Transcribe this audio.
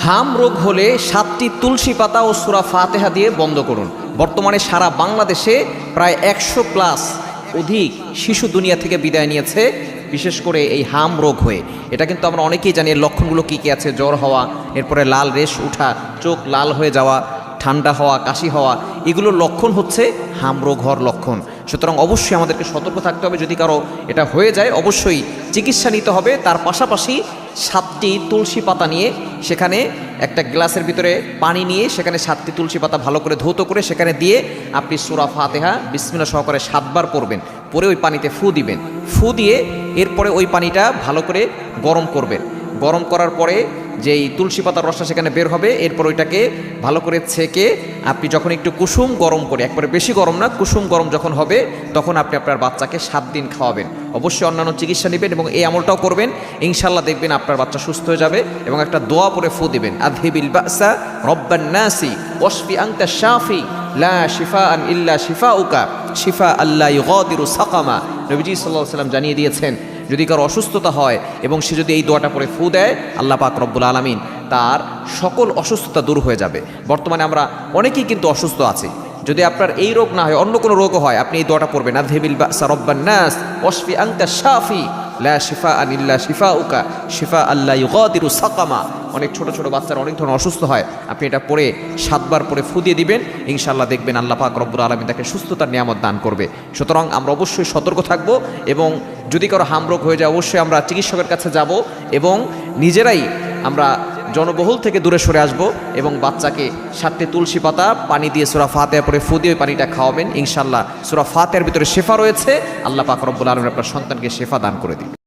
হাম রোগ হলে 7টি তুলসী পাতা ও সূরা ফাতিহা দিয়ে বন্ধ করুন। বর্তমানে সারা বাংলাদেশে প্রায় 100+ অধিক শিশু দুনিয়া থেকে বিদায় নিয়েছে, বিশেষ করে এই হাম রোগ হয়ে। এটা কিন্তু আমরা অনেকেই জানি এর লক্ষণগুলো কী কী আছে। জ্বর হওয়া, এরপরে লাল রেশ উঠা, চোখ লাল হয়ে যাওয়া, ঠান্ডা হওয়া, কাশি হওয়া, এগুলোর লক্ষণ হচ্ছে হাম রোগ হওয়ার লক্ষণ। সুতরাং অবশ্যই আমাদেরকে সতর্ক থাকতে হবে। যদি কারো এটা হয়ে যায় অবশ্যই চিকিৎসা নিতে হবে। তার পাশাপাশি 7টি তুলসী পাতা নিয়ে সেখানে একটা গ্লাসের ভিতরে পানি নিয়ে সেখানে 7টি তুলসী পাতা ভালো করে ধৌত করে সেখানে দিয়ে আপনি সূরা ফাতিহা বিসমিল্লাহ সহকারে 7 বার পড়বেন। পরে ওই পানিতে ফু দিবেন। ফু দিয়ে এরপরে ওই পানিটা ভালো করে গরম করবেন। গরম করার পরে যেই তুলসী পাতার রসটা সেখানে বের হবে, এরপর ওইটাকে ভালো করে ছেঁকে আপনি যখন একটু কুসুম গরম করে, একবারে বেশি গরম না, কুসুম গরম যখন হবে তখন আপনি আপনার বাচ্চাকে 7 দিন খাওয়াবেন। অবশ্যই অন্যান্য চিকিৎসা নেবেন এবং এই আমলটাও করবেন। ইনশাল্লাহ দেখবেন আপনার বাচ্চা সুস্থ হয়ে যাবে। এবং একটা দোয়া পরে ফু দিবেন, আযহিবিল বাসা রব্বান নাসি ওয়াশফি আনতা শাফি লা শিফাআন ইল্লা শিফাউকা শিফা আল্লা ইউগাদিরু সাকামা। নবীজি সাল্লাল্লাহু আলাইহি ওয়াসাল্লাম জানিয়ে দিয়েছেন, যদি কারো অসুস্থতা হয় এবং সে যদি এই দোয়াটা পরে ফু দেয়, আল্লাহ পাক রব্বুল আলামিন তার সকল অসুস্থতা দূর হয়ে যাবে। বর্তমানে আমরা অনেকেই কিন্তু অসুস্থ আছি। যদি আপনার এই রোগ না হয়, অন্য কোনো রোগও হয়, আপনি এই দোয়াটা পড়বেন, আযহিবিল বাসা রব্বান নাস ওয়াশফি আনতা শাফি লা শিফাআন ইল্লা শিফাউকা শিফা আল্লা ইউগাদিরু সাকামা। অনেক ছোট ছোট বাচ্চারা অনেক ধরনের অসুস্থ হয়, আপনি এটা পড়ে 7 বার পরে ফু দিয়ে দিবেন। ইনশাআল্লাহ দেখবেন আল্লাহ পাক রব্বুল আলামিন তাকে সুস্থতার নিয়ামত দান করবে। সুতরাং আমরা অবশ্যই সতর্ক থাকব এবং যদি কারো হাম রোগ হয়ে যায় অবশ্যই আমরা চিকিৎসকের কাছে যাব এবং নিজেরাই আমরা জনবহুল থেকে দূরে সরে আসব এবং বাচ্চাকে 7টি তুলসী পাতা পানি দিয়ে সূরা ফাতিহা পরে ফু দিয়ে পানিটা খাওয়াবেন। ইনশাআল্লাহ সূরা ফাতিহার ভিতরে শেফা রয়েছে। আল্লাহ পাক রব্বুল আলামিন আপনার সন্তানকে শেফা দান করে দিন।